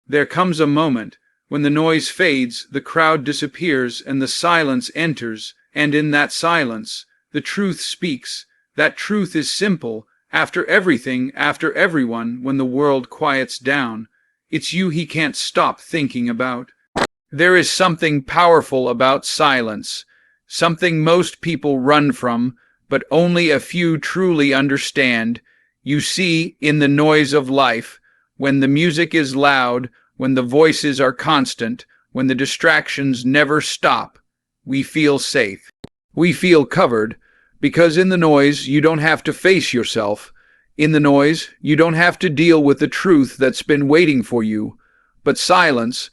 There comes a moment when the noise fades, the crowd disappears, and the silence enters, and in that silence, the truth speaks. That truth is simple. After everything, after everyone, when the world quiets down, it's you he can't stop thinking about. There is something powerful about silence, something most people run from, but only a few truly understand. You see, in the noise of life, when the music is loud, when the voices are constant, when the distractions never stop, we feel safe. We feel covered, because in the noise you don't have to face yourself. In the noise you don't have to deal with the truth that's been waiting for you. But silence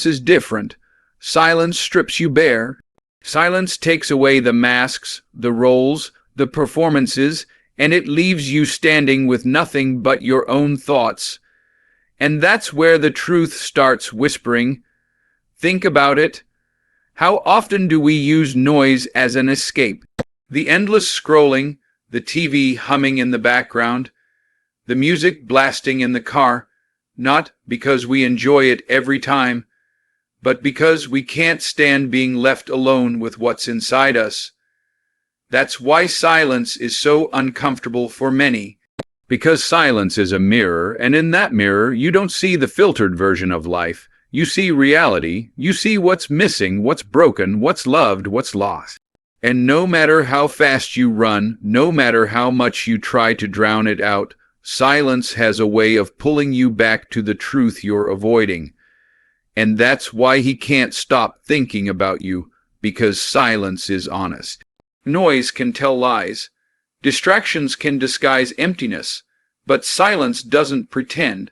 is different. Silence strips you bare. Silence takes away the masks, the roles, the performances, and it leaves you standing with nothing but your own thoughts. And that's where the truth starts whispering. Think about it. How often do we use noise as an escape? The endless scrolling, the TV humming in the background, the music blasting in the car, not because we enjoy it every time, but because we can't stand being left alone with what's inside us. That's why silence is so uncomfortable for many. Because silence is a mirror, and in that mirror you don't see the filtered version of life. You see reality. You see what's missing, what's broken, what's loved, what's lost. And no matter how fast you run, no matter how much you try to drown it out, silence has a way of pulling you back to the truth you're avoiding. And that's why he can't stop thinking about you, because silence is honest. Noise can tell lies. Distractions can disguise emptiness. But silence doesn't pretend.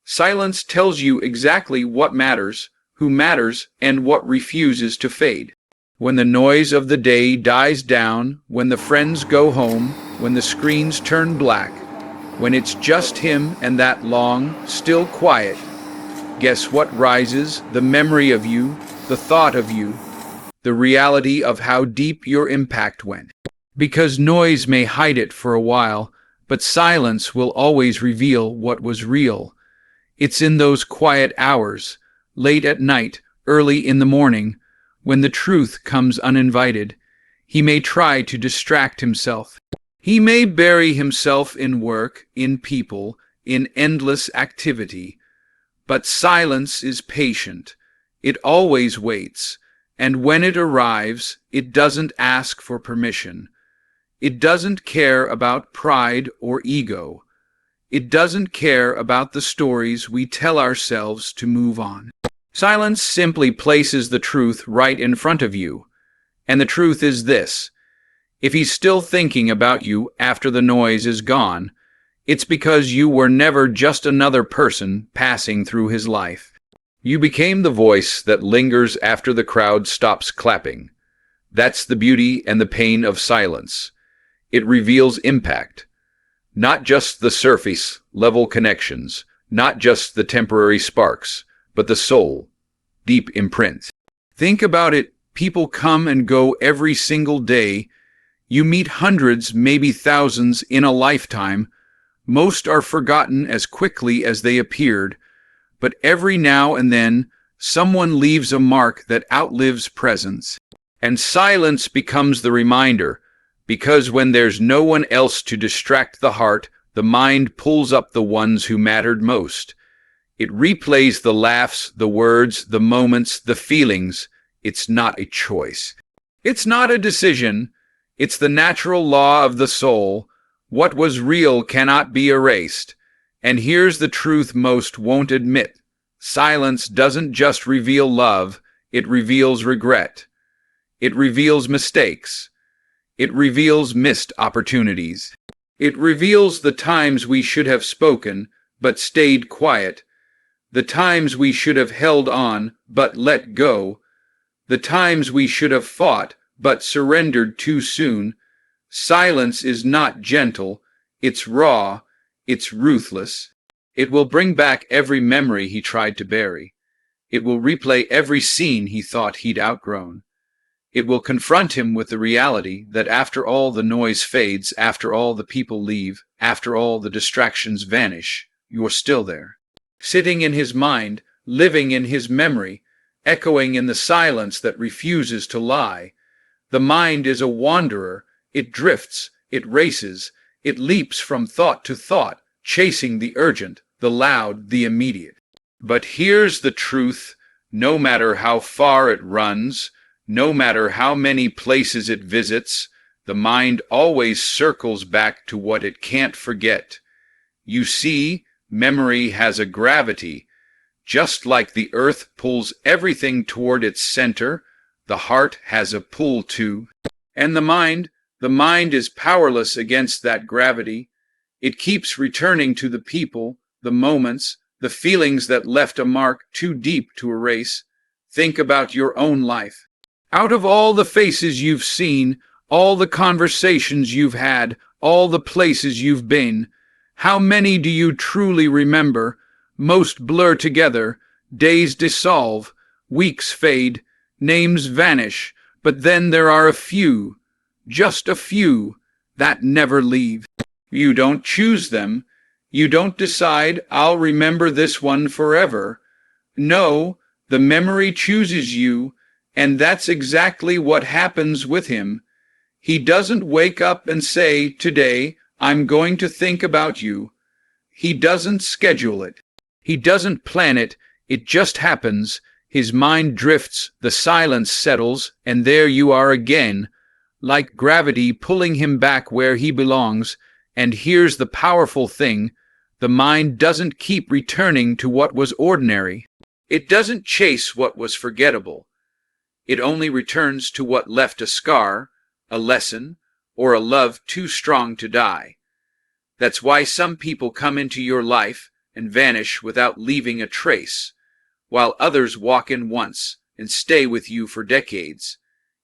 Silence tells you exactly what matters, who matters, and what refuses to fade. When the noise of the day dies down, when the friends go home, when the screens turn black, when it's just him and that long, still quiet, guess what rises? The memory of you, the thought of you, the reality of how deep your impact went. Because noise may hide it for a while, but silence will always reveal what was real. It's in those quiet hours, late at night, early in the morning, when the truth comes uninvited. He may try to distract himself. He may bury himself in work, in people, in endless activity. But silence is patient. It always waits, and when it arrives, it doesn't ask for permission. It doesn't care about pride or ego. It doesn't care about the stories we tell ourselves to move on. Silence simply places the truth right in front of you. And the truth is this: if he's still thinking about you after the noise is gone, it's because you were never just another person passing through his life. You became the voice that lingers after the crowd stops clapping. That's the beauty and the pain of silence. It reveals impact. Not just the surface-level connections, not just the temporary sparks, but the soul, deep imprints. Think about it. People come and go every single day. You meet hundreds, maybe thousands in a lifetime. Most are forgotten as quickly as they appeared. But every now and then, someone leaves a mark that outlives presence. And silence becomes the reminder. Because when there's no one else to distract the heart, the mind pulls up the ones who mattered most. It replays the laughs, the words, the moments, the feelings. It's not a choice. It's not a decision. It's the natural law of the soul. What was real cannot be erased. And here's the truth most won't admit. Silence doesn't just reveal love. It reveals regret. It reveals mistakes. It reveals missed opportunities. It reveals the times we should have spoken, but stayed quiet. The times we should have held on, but let go. The times we should have fought, but surrendered too soon. Silence is not gentle. It's raw. It's ruthless. It will bring back every memory he tried to bury. It will replay every scene he thought he'd outgrown. It will confront him with the reality that after all the noise fades, after all the people leave, after all the distractions vanish, you're still there. sitting in his mind, living in his memory, echoing in the silence that refuses to lie. The mind is a wanderer. It drifts, it races, it leaps from thought to thought, chasing the urgent, the loud, the immediate. But here's the truth: no matter how far it runs, no matter how many places it visits, the mind always circles back to what it can't forget. You see, memory has a gravity. Just like the earth pulls everything toward its center, the heart has a pull too. And the mind is powerless against that gravity. It keeps returning to the people, the moments, the feelings that left a mark too deep to erase. Think about your own life. Out of all the faces you've seen, all the conversations you've had, all the places you've been, how many do you truly remember? Most blur together, days dissolve, weeks fade, names vanish, but then there are a few, just a few, that never leave. You don't choose them. You don't decide, I'll remember this one forever. No, the memory chooses you, and that's exactly what happens with him. He doesn't wake up and say, today, I'm going to think about you. He doesn't schedule it. He doesn't plan it. It just happens. His mind drifts, the silence settles, and there you are again, like gravity pulling him back where he belongs. And here's the powerful thing: the mind doesn't keep returning to what was ordinary. It doesn't chase what was forgettable. It only returns to what left a scar, a lesson, or a love too strong to die. That's why some people come into your life and vanish without leaving a trace, while others walk in once and stay with you for decades,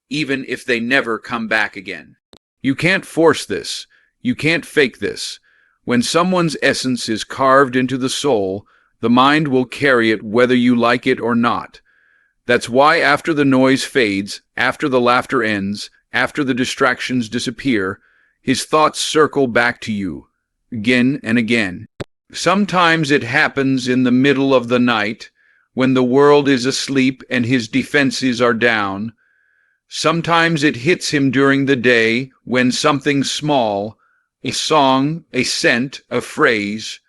even if they never come back again. You can't force this. You can't fake this. When someone's essence is carved into the soul, the mind will carry it whether you like it or not. That's why after the noise fades, after the laughter ends, after the distractions disappear, his thoughts circle back to you, again and again. Sometimes it happens in the middle of the night, when the world is asleep and his defenses are down. Sometimes it hits him during the day, when something small, a song, a scent, a phrase,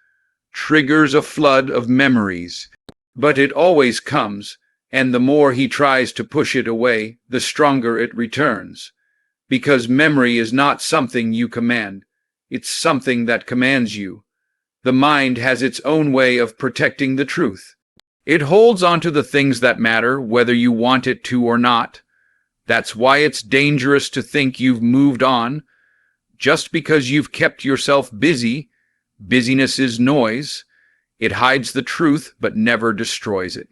triggers a flood of memories. But it always comes, and the more he tries to push it away, the stronger it returns. Because memory is not something you command, it's something that commands you. The mind has its own way of protecting the truth. It holds onto the things that matter, whether you want it to or not. That's why it's dangerous to think you've moved on. Just because you've kept yourself busy, busyness is noise. It hides the truth, but never destroys it.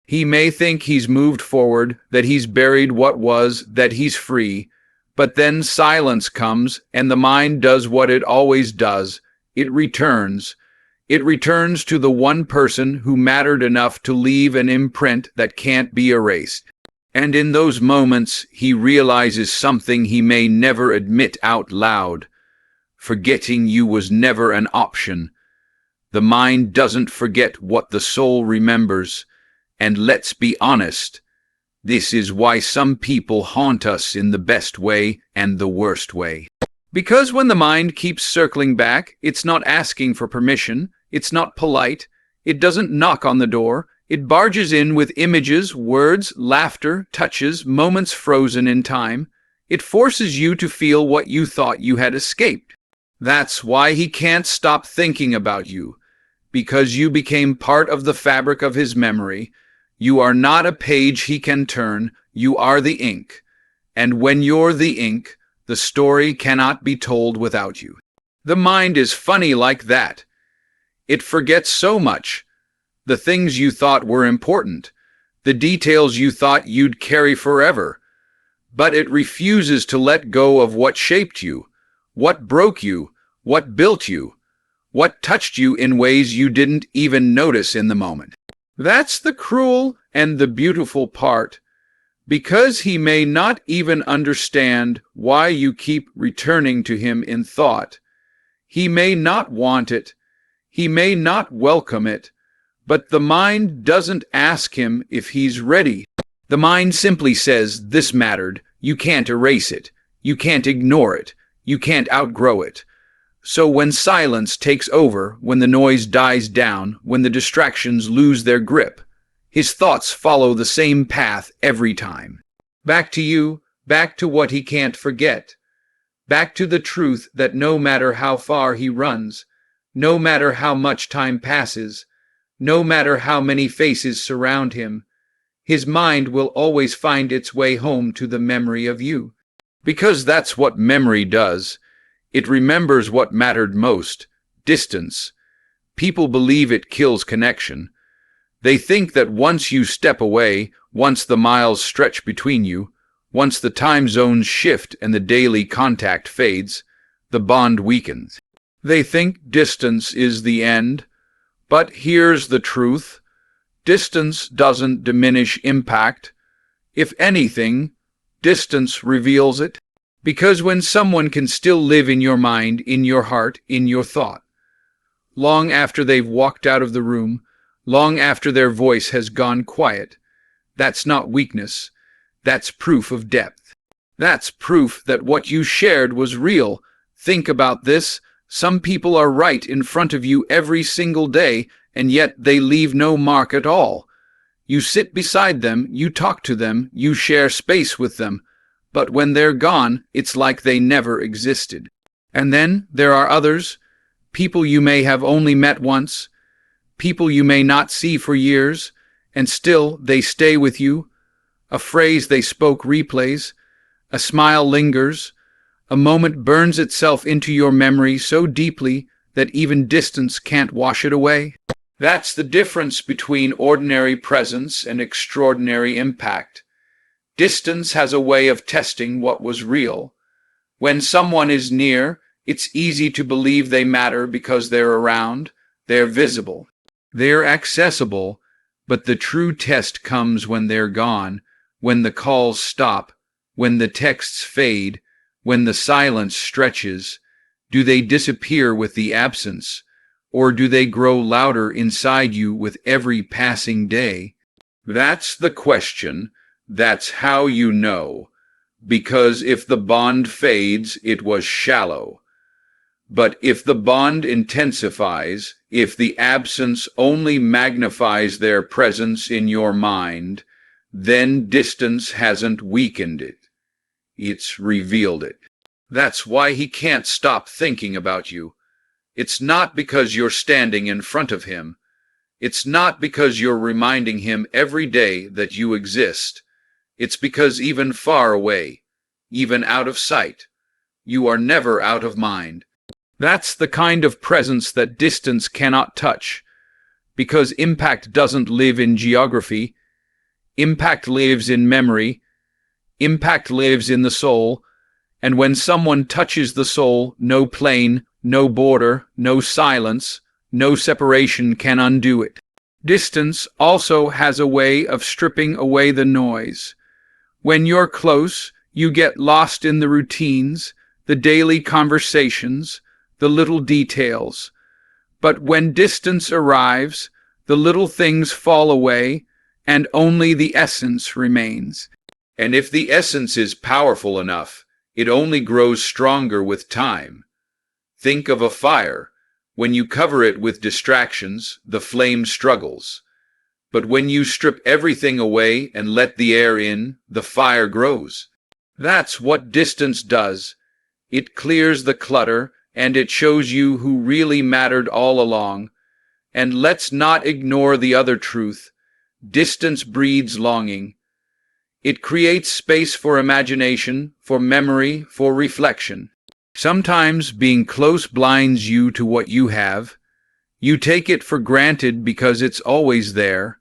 He may think he's moved forward, that he's buried what was, that he's free, but then silence comes, and the mind does what it always does. It returns. It returns to the one person who mattered enough to leave an imprint that can't be erased. And in those moments, he realizes something he may never admit out loud. Forgetting you was never an option. The mind doesn't forget what the soul remembers. And let's be honest, this is why some people haunt us in the best way and the worst way. Because when the mind keeps circling back, it's not asking for permission, it's not polite, it doesn't knock on the door, it barges in with images, words, laughter, touches, moments frozen in time. It forces you to feel what you thought you had escaped. That's why he can't stop thinking about you, because you became part of the fabric of his memory. You are not a page he can turn, you are the ink. And when you're the ink, the story cannot be told without you. The mind is funny like that. It forgets so much. The things you thought were important, the details you thought you'd carry forever. But it refuses to let go of what shaped you, what broke you, what built you, what touched you in ways you didn't even notice in the moment. That's the cruel and the beautiful part. Because he may not even understand why you keep returning to him in thought. He may not want it. He may not welcome it. But the mind doesn't ask him if he's ready. The mind simply says, this mattered, you can't erase it, you can't ignore it, you can't outgrow it. So when silence takes over, when the noise dies down, when the distractions lose their grip, his thoughts follow the same path every time. Back to you, back to what he can't forget. Back to the truth that no matter how far he runs, no matter how much time passes, no matter how many faces surround him, his mind will always find its way home to the memory of you. Because that's what memory does. It remembers what mattered most, distance. People believe it kills connection. They think that once you step away, once the miles stretch between you, once the time zones shift and the daily contact fades, the bond weakens. They think distance is the end. But here's the truth. Distance doesn't diminish impact. If anything, distance reveals it. Because when someone can still live in your mind, in your heart, in your thought, long after they've walked out of the room, long after their voice has gone quiet, that's not weakness. That's proof of depth. That's proof that what you shared was real. Think about this. Some people are right in front of you every single day, and yet they leave no mark at all. You sit beside them, you talk to them, you share space with them, but when they're gone, it's like they never existed. And then there are others, people you may have only met once, people you may not see for years, and still they stay with you. A phrase they spoke replays, a smile lingers, a moment burns itself into your memory so deeply that even distance can't wash it away. That's the difference between ordinary presence and extraordinary impact. Distance has a way of testing what was real. When someone is near, it's easy to believe they matter because they're around, they're visible, they're accessible, but the true test comes when they're gone, when the calls stop, when the texts fade, when the silence stretches. Do they disappear with the absence, or do they grow louder inside you with every passing day? That's the question. That's how you know. Because if the bond fades, it was shallow. But if the bond intensifies, if the absence only magnifies their presence in your mind, then distance hasn't weakened it. It's revealed it. That's why he can't stop thinking about you. It's not because you're standing in front of him. It's not because you're reminding him every day that you exist. It's because even far away, even out of sight, you are never out of mind. That's the kind of presence that distance cannot touch, because impact doesn't live in geography. Impact lives in memory. Impact lives in the soul. And when someone touches the soul, no plane, no border, no silence, no separation can undo it. Distance also has a way of stripping away the noise. When you're close, you get lost in the routines, the daily conversations, the little details. But when distance arrives, the little things fall away, and only the essence remains. And if the essence is powerful enough, it only grows stronger with time. Think of a fire. When you cover it with distractions, the flame struggles. But when you strip everything away and let the air in, the fire grows. That's what distance does. It clears the clutter, and it shows you who really mattered all along. And let's not ignore the other truth. Distance breeds longing. It creates space for imagination, for memory, for reflection. Sometimes being close blinds you to what you have. You take it for granted because it's always there.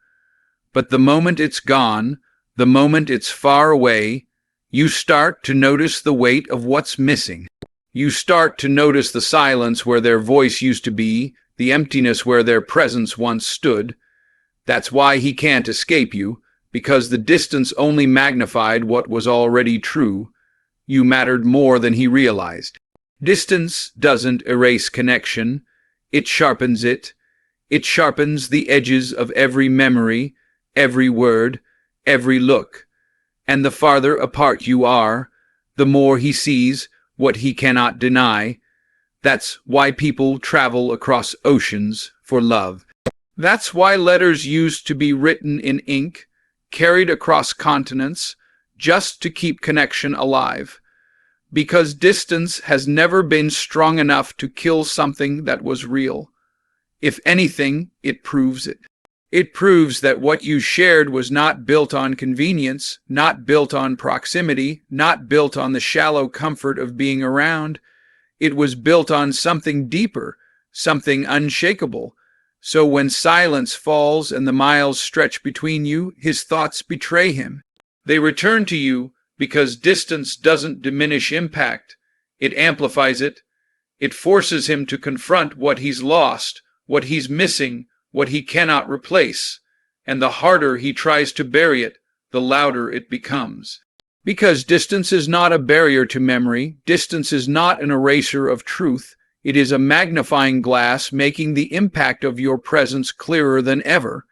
But the moment it's gone, the moment it's far away, you start to notice the weight of what's missing. You start to notice the silence where their voice used to be, the emptiness where their presence once stood. That's why he can't escape you, because the distance only magnified what was already true. You mattered more than he realized. Distance doesn't erase connection. It sharpens it. It sharpens the edges of every memory, every word, every look. And the farther apart you are, the more he sees what he cannot deny. That's why people travel across oceans for love. That's why letters used to be written in ink, carried across continents, just to keep connection alive. Because distance has never been strong enough to kill something that was real. If anything, it proves it. It proves that what you shared was not built on convenience, not built on proximity, not built on the shallow comfort of being around. It was built on something deeper, something unshakable. So when silence falls and the miles stretch between you, his thoughts betray him. They return to you because distance doesn't diminish impact. It amplifies it. It forces him to confront what he's lost, what he's missing, what he cannot replace. And the harder he tries to bury it, the louder it becomes. Because distance is not a barrier to memory, distance is not an eraser of truth, it is a magnifying glass making the impact of your presence clearer than ever.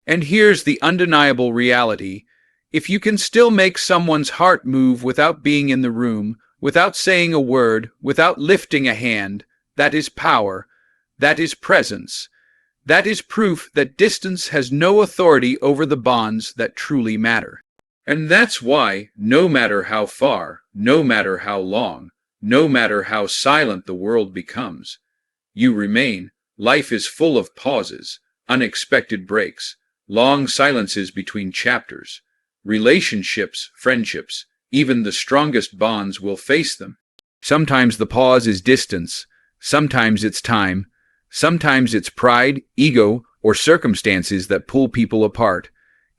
And here's the undeniable reality. If you can still make someone's heart move without being in the room, without saying a word, without lifting a hand, that is power, that is presence. That is proof that distance has no authority over the bonds that truly matter. And that's why, no matter how far, no matter how long, no matter how silent the world becomes, you remain. Life is full of pauses, unexpected breaks, long silences between chapters. Relationships, friendships, even the strongest bonds will face them. Sometimes the pause is distance, sometimes it's time, sometimes it's pride, ego, or circumstances that pull people apart.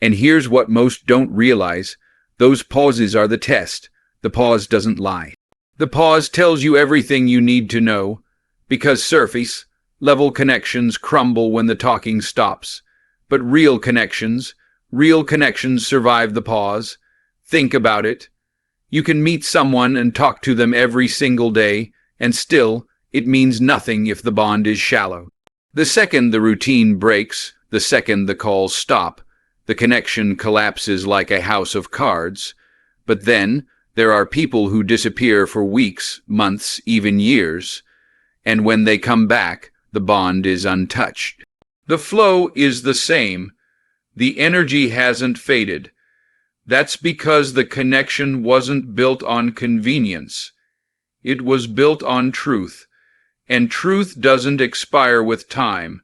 And here's what most don't realize. Those pauses are the test. The pause doesn't lie. The pause tells you everything you need to know, because surface level connections crumble when the talking stops. But real connections survive the pause. Think about it. You can meet someone and talk to them every single day, and still, it means nothing if the bond is shallow. The second the routine breaks, the second the calls stop, the connection collapses like a house of cards. But then, there are people who disappear for weeks, months, even years. And when they come back, the bond is untouched. The flow is the same. The energy hasn't faded. That's because the connection wasn't built on convenience. It was built on truth. And truth doesn't expire with time.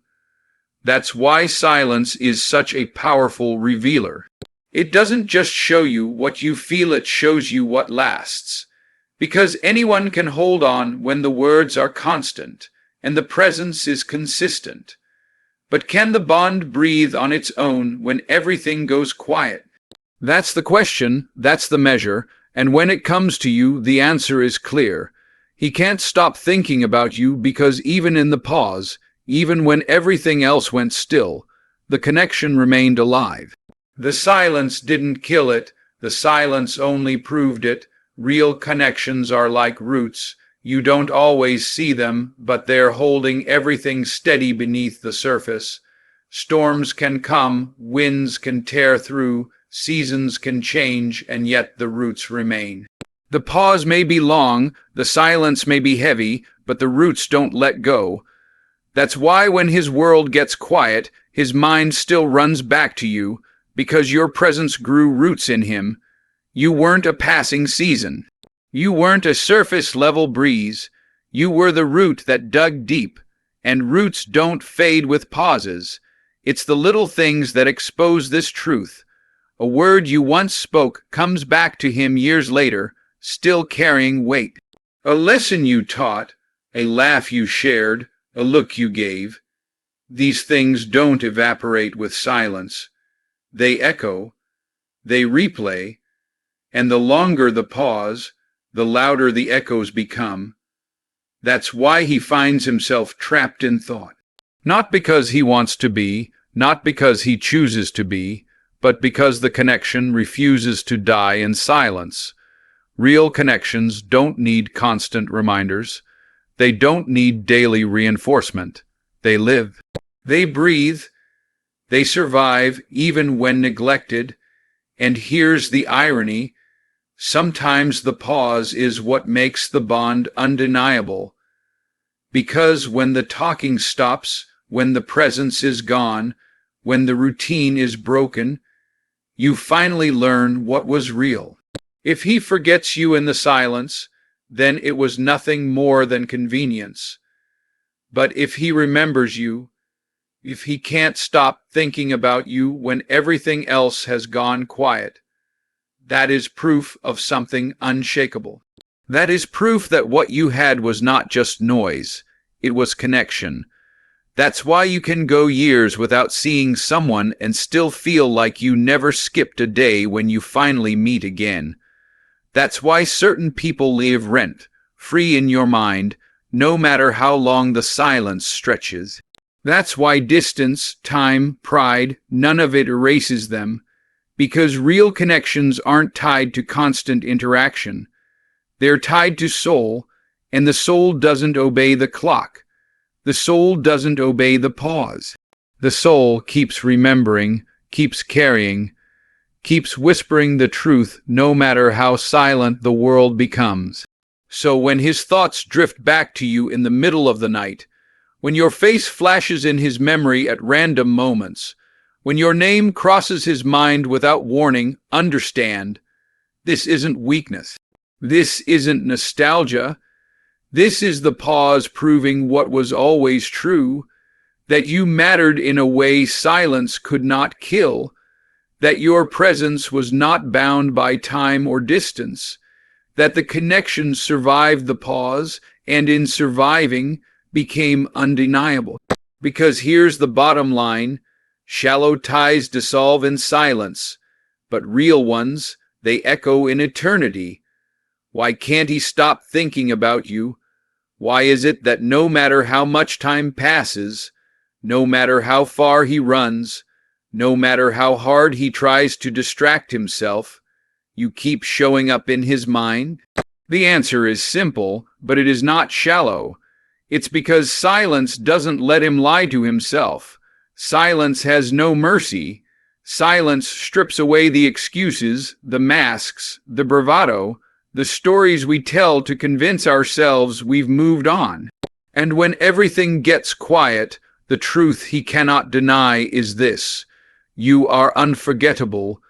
That's why silence is such a powerful revealer. It doesn't just show you what you feel, it shows you what lasts. Because anyone can hold on when the words are constant and the presence is consistent. But can the bond breathe on its own when everything goes quiet? That's the question, that's the measure, and when it comes to you, the answer is clear. He can't stop thinking about you because even in the pause, even when everything else went still, the connection remained alive. The silence didn't kill it, the silence only proved it. Real connections are like roots. You don't always see them, but they're holding everything steady beneath the surface. Storms can come, winds can tear through, seasons can change, and yet the roots remain. The pause may be long, the silence may be heavy, but the roots don't let go. That's why when his world gets quiet, his mind still runs back to you, because your presence grew roots in him. You weren't a passing season. You weren't a surface-level breeze. You were the root that dug deep, and roots don't fade with pauses. It's the little things that expose this truth. A word you once spoke comes back to him years later, still carrying weight. A lesson you taught, a laugh you shared, a look you gave. These things don't evaporate with silence. They echo, they replay, and the longer the pause, the louder the echoes become. That's why he finds himself trapped in thought. Not because he wants to be, not because he chooses to be, but because the connection refuses to die in silence. Real connections don't need constant reminders. They don't need daily reinforcement. They live. They breathe, they survive even when neglected, and here's the irony: sometimes the pause is what makes the bond undeniable. Because when the talking stops, when the presence is gone, when the routine is broken, you finally learn what was real. If he forgets you in the silence, then it was nothing more than convenience. But if he remembers you, if he can't stop thinking about you when everything else has gone quiet, that is proof of something unshakable. That is proof that what you had was not just noise, it was connection. That's why you can go years without seeing someone and still feel like you never skipped a day when you finally meet again. That's why certain people live rent-free in your mind, no matter how long the silence stretches. That's why distance, time, pride, none of it erases them, because real connections aren't tied to constant interaction. They're tied to soul, and the soul doesn't obey the clock. The soul doesn't obey the pause. The soul keeps remembering, keeps carrying, keeps whispering the truth no matter how silent the world becomes. So when his thoughts drift back to you in the middle of the night, when your face flashes in his memory at random moments, when your name crosses his mind without warning, understand, this isn't weakness. This isn't nostalgia. This is the pause proving what was always true, that you mattered in a way silence could not kill, that your presence was not bound by time or distance, that the connection survived the pause, and in surviving, became undeniable. Because here's the bottom line: shallow ties dissolve in silence, but real ones, they echo in eternity. Why can't he stop thinking about you? Why is it that no matter how much time passes, no matter how far he runs, no matter how hard he tries to distract himself, you keep showing up in his mind? The answer is simple, but it is not shallow. It's because silence doesn't let him lie to himself. Silence has no mercy. Silence strips away the excuses, the masks, the bravado, the stories we tell to convince ourselves we've moved on. And when everything gets quiet, the truth he cannot deny is this: you are unforgettable.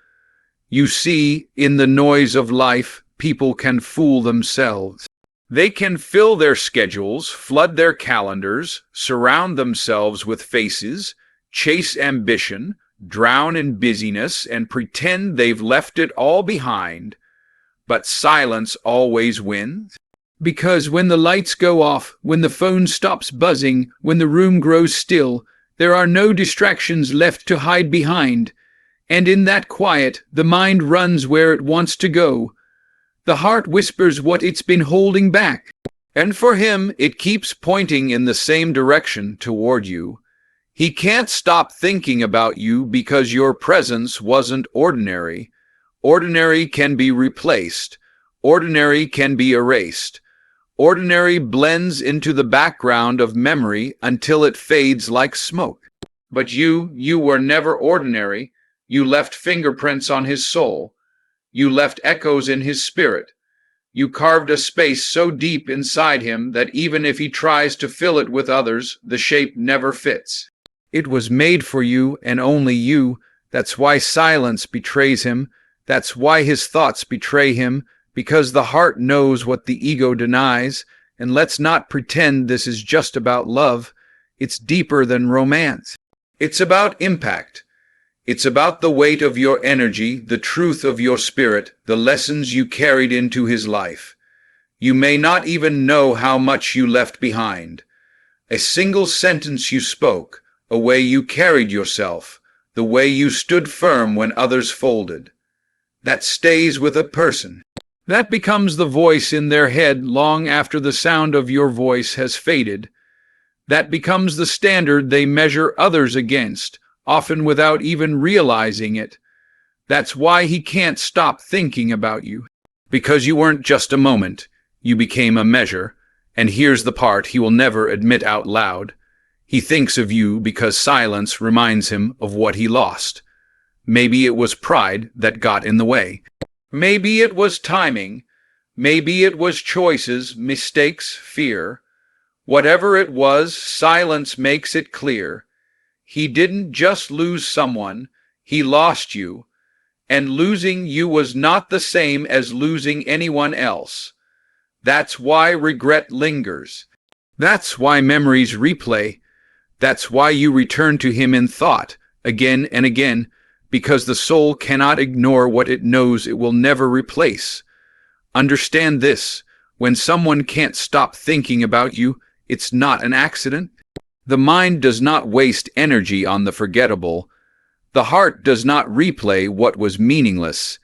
You see, in the noise of life, people can fool themselves. They can fill their schedules, flood their calendars, surround themselves with faces, chase ambition, drown in busyness, and pretend they've left it all behind. But silence always wins. Because when the lights go off, when the phone stops buzzing, when the room grows still, there are no distractions left to hide behind. And in that quiet, the mind runs where it wants to go. The heart whispers what it's been holding back. And for him, it keeps pointing in the same direction toward you. He can't stop thinking about you because your presence wasn't ordinary. Ordinary can be replaced. Ordinary can be erased. Ordinary blends into the background of memory until it fades like smoke. But you were never ordinary. You left fingerprints on his soul. You left echoes in his spirit. You carved a space so deep inside him that even if he tries to fill it with others, the shape never fits. It was made for you and only you. That's why silence betrays him. That's why his thoughts betray him, because the heart knows what the ego denies. And let's not pretend this is just about love. It's deeper than romance. It's about impact. It's about the weight of your energy, the truth of your spirit, the lessons you carried into his life. You may not even know how much you left behind. A single sentence you spoke, a way you carried yourself, the way you stood firm when others folded. That stays with a person. That becomes the voice in their head long after the sound of your voice has faded. That becomes the standard they measure others against, often without even realizing it. That's why he can't stop thinking about you. Because you weren't just a moment, you became a measure. And here's the part he will never admit out loud. He thinks of you because silence reminds him of what he lost. Maybe it was pride that got in the way. Maybe it was timing. Maybe it was choices, mistakes, fear. Whatever it was, silence makes it clear. He didn't just lose someone, he lost you. And losing you was not the same as losing anyone else. That's why regret lingers. That's why memories replay. That's why you return to him in thought, again and again, because the soul cannot ignore what it knows it will never replace. Understand this: when someone can't stop thinking about you, it's not an accident. The mind does not waste energy on the forgettable. The heart does not replay what was meaningless.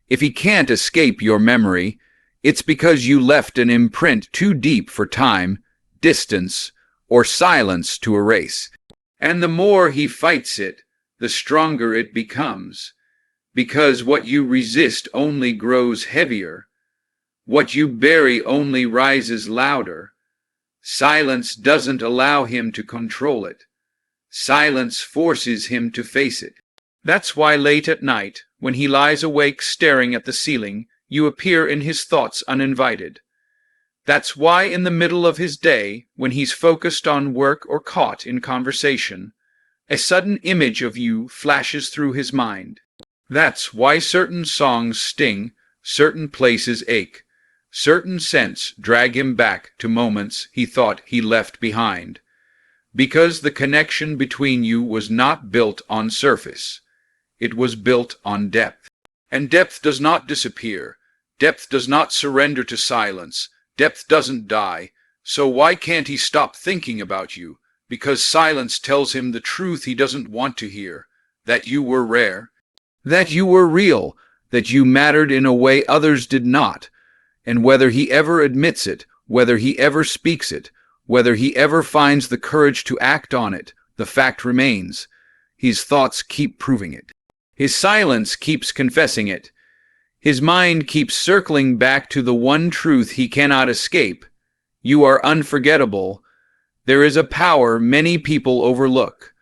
If he can't escape your memory, it's because you left an imprint too deep for time, distance, or silence to erase. And the more he fights it, the stronger it becomes, because what you resist only grows heavier. What you bury only rises louder. Silence doesn't allow him to control it. Silence forces him to face it. That's why late at night, when he lies awake staring at the ceiling, you appear in his thoughts uninvited. That's why in the middle of his day, when he's focused on work or caught in conversation, a sudden image of you flashes through his mind. That's why certain songs sting, certain places ache, certain scents drag him back to moments he thought he left behind. Because the connection between you was not built on surface. It was built on depth. And depth does not disappear. Depth does not surrender to silence. Depth doesn't die. So why can't he stop thinking about you? Because silence tells him the truth he doesn't want to hear. That you were rare. That you were real. That you mattered in a way others did not. And whether he ever admits it, whether he ever speaks it, whether he ever finds the courage to act on it, the fact remains. His thoughts keep proving it. His silence keeps confessing it. His mind keeps circling back to the one truth he cannot escape. You are unforgettable. There is a power many people overlook.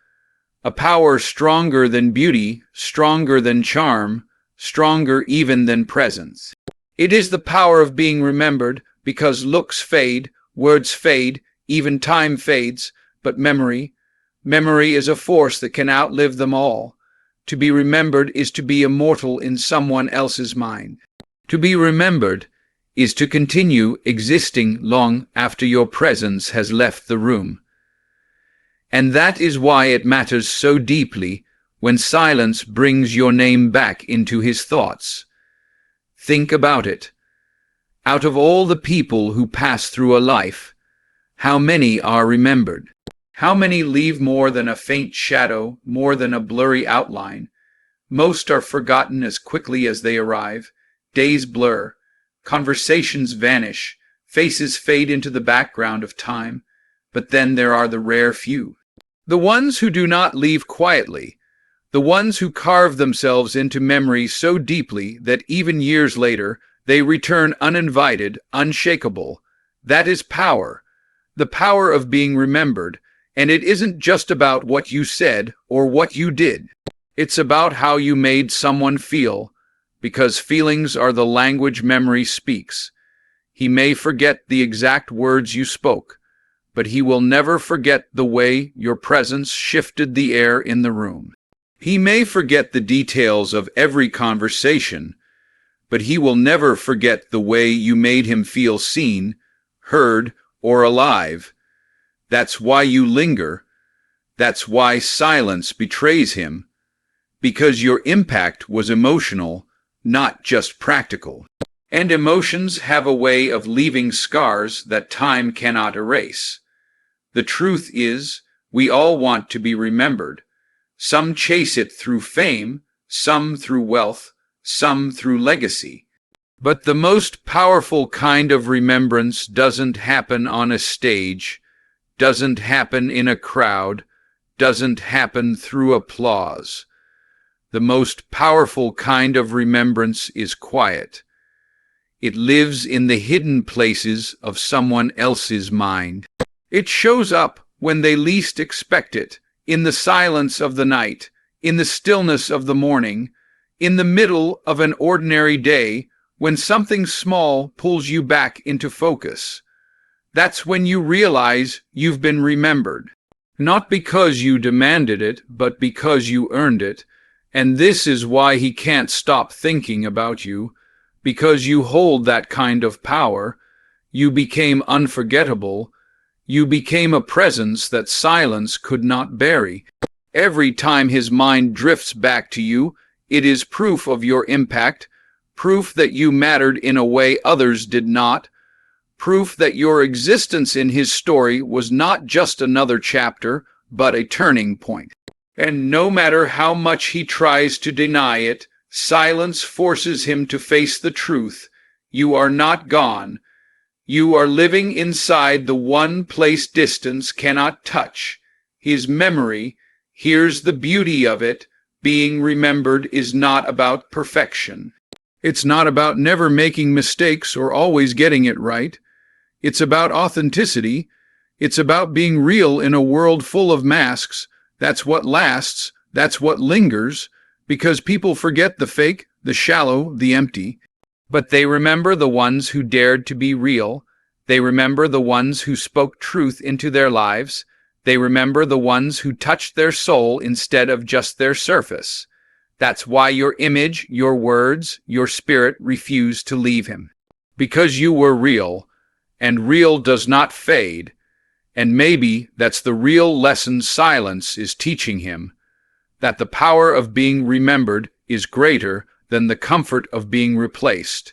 A power stronger than beauty, stronger than charm, stronger even than presence. It is the power of being remembered, because looks fade, words fade, even time fades, but memory is a force that can outlive them all. To be remembered is to be immortal in someone else's mind. To be remembered is to continue existing long after your presence has left the room. And that is why it matters so deeply when silence brings your name back into his thoughts. Think about it. Out of all the people who pass through a life, how many are remembered? How many leave more than a faint shadow, more than a blurry outline? Most are forgotten as quickly as they arrive. Days blur, conversations vanish, faces fade into the background of time. But then there are the rare few. The ones who do not leave quietly. The ones who carve themselves into memory so deeply that even years later they return uninvited, unshakable. That is power. The power of being remembered. And it isn't just about what you said or what you did. It's about how you made someone feel, because feelings are the language memory speaks. He may forget the exact words you spoke, but he will never forget the way your presence shifted the air in the room. He may forget the details of every conversation, but he will never forget the way you made him feel seen, heard, or alive. That's why you linger. That's why silence betrays him. Because your impact was emotional, not just practical. And emotions have a way of leaving scars that time cannot erase. The truth is, we all want to be remembered. Some chase it through fame, some through wealth, some through legacy. But the most powerful kind of remembrance doesn't happen on a stage, doesn't happen in a crowd, doesn't happen through applause. The most powerful kind of remembrance is quiet. It lives in the hidden places of someone else's mind. It shows up when they least expect it, in the silence of the night, in the stillness of the morning, in the middle of an ordinary day, when something small pulls you back into focus. That's when you realize you've been remembered. Not because you demanded it, but because you earned it. And this is why he can't stop thinking about you, because you hold that kind of power. You became unforgettable. You became a presence that silence could not bury. Every time his mind drifts back to you, it is proof of your impact, proof that you mattered in a way others did not, proof that your existence in his story was not just another chapter, but a turning point. And no matter how much he tries to deny it, silence forces him to face the truth. You are not gone. You are living inside the one place distance cannot touch. His memory. Here's the beauty of it. Being remembered is not about perfection. It's not about never making mistakes or always getting it right. It's about authenticity. It's about being real in a world full of masks. That's what lasts. That's what lingers. Because people forget the fake, the shallow, the empty. But they remember the ones who dared to be real. They remember the ones who spoke truth into their lives. They remember the ones who touched their soul instead of just their surface. That's why your image, your words, your spirit refuse to leave him. Because you were real. And real does not fade, and maybe that's the real lesson silence is teaching him, that the power of being remembered is greater than the comfort of being replaced.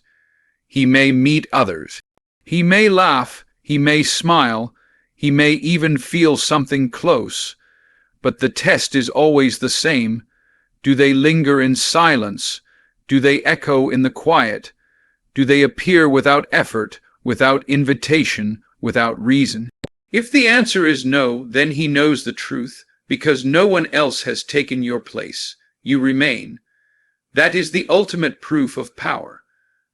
He may meet others. He may laugh, he may smile, he may even feel something close, but the test is always the same. Do they linger in silence? Do they echo in the quiet? Do they appear without effort, without invitation, without reason? If the answer is no, then he knows the truth, because no one else has taken your place. You remain. That is the ultimate proof of power.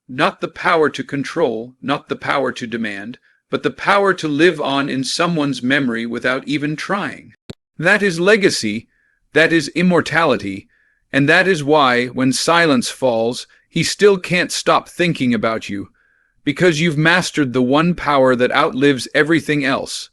Not the power to control, not the power to demand, but the power to live on in someone's memory without even trying. That is legacy, that is immortality, and that is why, when silence falls, he still can't stop thinking about you. Because you've mastered the one power that outlives everything else,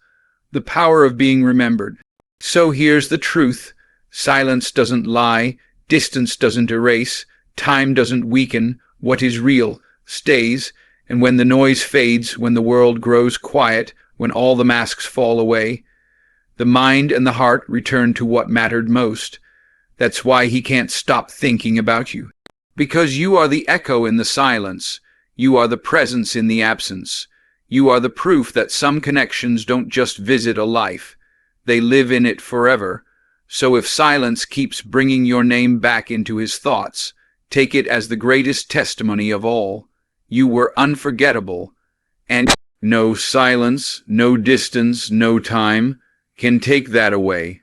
the power of being remembered. So here's the truth. Silence doesn't lie, distance doesn't erase, time doesn't weaken. What is real stays, and when the noise fades, when the world grows quiet, when all the masks fall away, the mind and the heart return to what mattered most. That's why he can't stop thinking about you. Because you are the echo in the silence. You are the presence in the absence. You are the proof that some connections don't just visit a life. They live in it forever. So if silence keeps bringing your name back into his thoughts, take it as the greatest testimony of all. You were unforgettable. And no silence, no distance, no time can take that away.